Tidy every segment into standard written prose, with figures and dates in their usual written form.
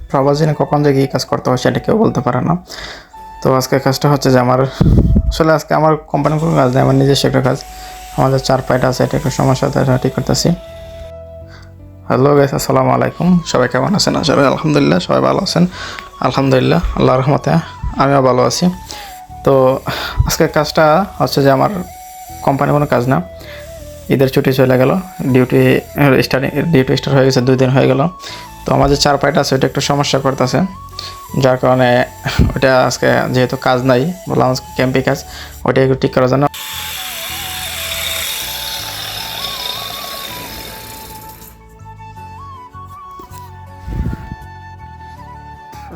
প্রবাসী না কখন যে কী কাজ করতে হয় সেটা কেউ বলতে পারে না। তো আজকে কাজটা হচ্ছে যে আজকে আমার কোম্পানির কোনো কাজ নেই, আমার নিজস্ব একটা কাজ। আমাদের 4 পাইটা আছে, এটা একটু সমস্যা, তাই এটা ঠিক করতেছি। হ্যালো গাইস, আসসালামু আলাইকুম। সবাই কেমন আছেন? সবাই আলহামদুলিল্লাহ, সবাই ভালো আছেন। আলহামদুলিল্লাহ, আল্লাহর রহমতে আমিও ভালো আছি। তো আজকের কাজটা হচ্ছে যে আমার কোম্পানির কোনো কাজ না। ঈদের ছুটি চলে গেল, ডিউটি স্টার্ট হয়ে গেছে, 2 দিন হয়ে গেল। তো আমাদের 4 পাইটা আছে, ওইটা একটু সমস্যা করতেছে, যার কারণে ওইটা আজকে যেহেতু কাজ নাই, বললাম আজকে ক্যাম্পে কাজ, ওইটা একটু ঠিক করার জন্য।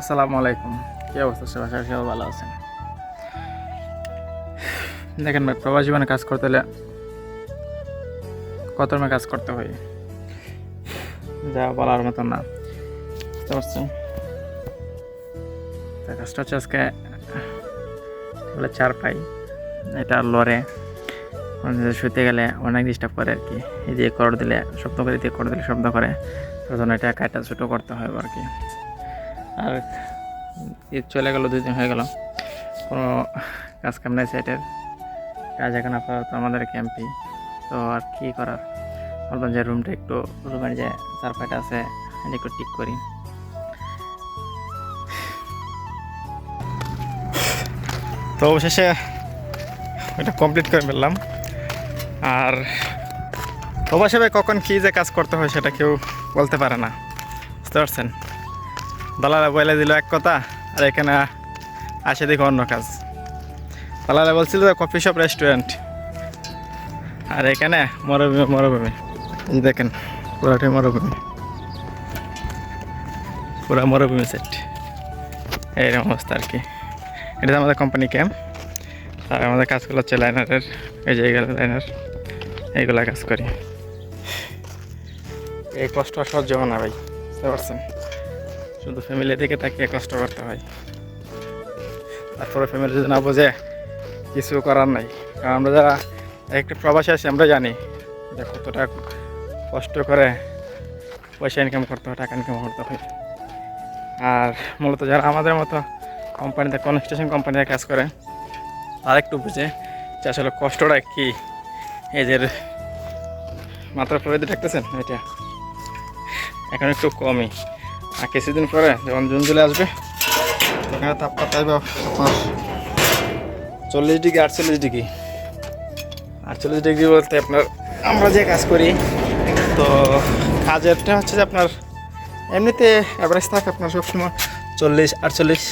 আসসালামু আলাইকুম, কী অবস্থা? সবাই ভালো আছেন? দেখেন ভাই, প্রবাস জীবনে কাজ করতে হলে কত রকমের কাজ করতে হয়, যা বলার মতন না, বুঝতে পারছেন? কাজটা হচ্ছে আজকে বলে 4 পাই, এটা লড়ে শুতে গেলে অনেক ডিস্টার্ব করে আর কি। এই দিয়ে কর দিলে শব্দ করে, দিয়ে কর দিলে শব্দ করে, তার জন্য এটা কাটা ছোটো করতে হয় আর কি। আর ঈদ চলে গেল, 2 দিন হয়ে গেল, কোনো কাজ কাম নাই সাইটের কাজ এখন আপাতত আমাদের ক্যাম্পেই। তো আর কি করার, বলবেন যে রুমের যে 4 পাইটা আছে এটা একটু ঠিক করি। তো অবশেষে এটা কমপ্লিট করে ফেললাম। আর প্রবাসে কখন কী যে কাজ করতে হয় সেটা কেউ বলতে পারে না, বুঝতে পারছেন? দালালা বলে দিল এক কথা, আর এখানে আসে দেখো অন্য কাজ। দালালা বলছিল যে কফি শপ রেস্টুরেন্ট, আর এখানে মরুভূমি। এই দেখেন পুরাটাই মরুভূমি, পুরা মরুভূমি সেট, এইরকম অবস্থা আর কি। এটা আমাদের কোম্পানি ক্যাম্প, আর আমাদের কাজগুলো হচ্ছে লাইনারের, এই যে লাইনার, এইগুলা কাজ করি। এই কষ্ট সহ্য না ভাই, বুঝতে পারছেন? শুধু ফ্যামিলি থেকে তাকিয়ে কষ্ট করতে হয়, তারপরে ফ্যামিলি যদি না বোঝে কিছু করার নাই। কারণ আমরা যারা একটা প্রবাসী আছি আমরা জানি যে কতটা কষ্ট করে পয়সা ইনকাম করতে হয়, টাকা ইনকাম করতে হয়। আর মূলত যারা আমাদের মতো কোম্পানিতে, কনস্ট্রাকশন কোম্পানিতে কাজ করে, তারা একটু বুঝে যে আসলে কষ্টটা কী। এই যে মাত্রা প্রভৃতি দেখতেছেন, এটা এখন একটু কমই, আর কিছুদিন পরে যখন জুন জুলাই আসবে এখানে তাপমাত্রা আসবে আপনার 40 ডিগ্রি, 48 ডিগ্রি বলতে আপনার আমরা যে কাজ করি, তো কাজেরটা হচ্ছে যে আপনার এমনিতে অ্যাভারেজ থাকে আপনার সবসময় 40-48।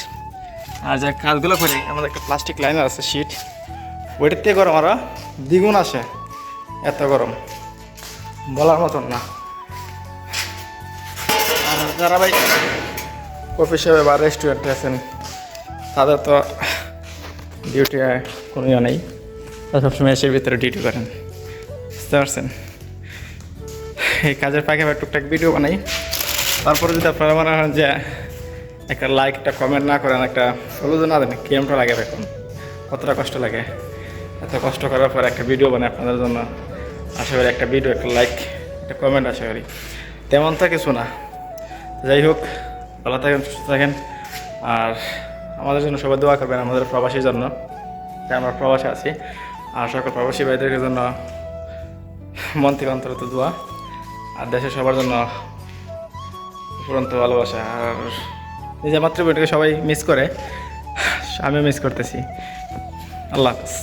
আর যে কাজগুলো করি, আমাদের একটা প্লাস্টিক লাইনার আছে শিট, ওইটার থেকে গরম আরও দ্বিগুণ আসে, এত গরম বলার মতন না। আর যারা ভাই কফি শপে বা রেস্টুরেন্টে আছেন, তাদের তো ডিউটি কোনো ইয়ে নেই, তারা সবসময় এসে ভিতরে ডিউটি করেন, বুঝতে পারছেন? এই কাজের ফাঁকে টুকটাক ভিডিও বানাই। তারপরে যদি আপনারা মনে হয় যে একটা লাইক, একটা কমেন্ট না করেন, একটা ফলো না দেন, কেমনটা লাগে এখন, কতটা কষ্ট লাগে। এত কষ্ট করার পর একটা ভিডিও বানাই আপনাদের জন্য, আশা করি একটা ভিডিও, একটা লাইক, একটা কমেন্ট আশা করি, তেমন তো কিছু না। যাই হোক, ভালো থাকেন, সুস্থ থাকেন, আর আমাদের জন্য সবাই দোয়া করবেন, আমাদের প্রবাসীর জন্য, যে আমরা প্রবাসে আছি। আর সকল প্রবাসী ভাইদের জন্য মন থেকে অন্তরত দোয়া, আর দেশের সবার জন্য উপরন্ত ভালোবাসা। আর নিজের মাতৃভূমিটাকে সবাই মিস করে, আমিও মিস করতেছি। আল্লাহ হাফেজ।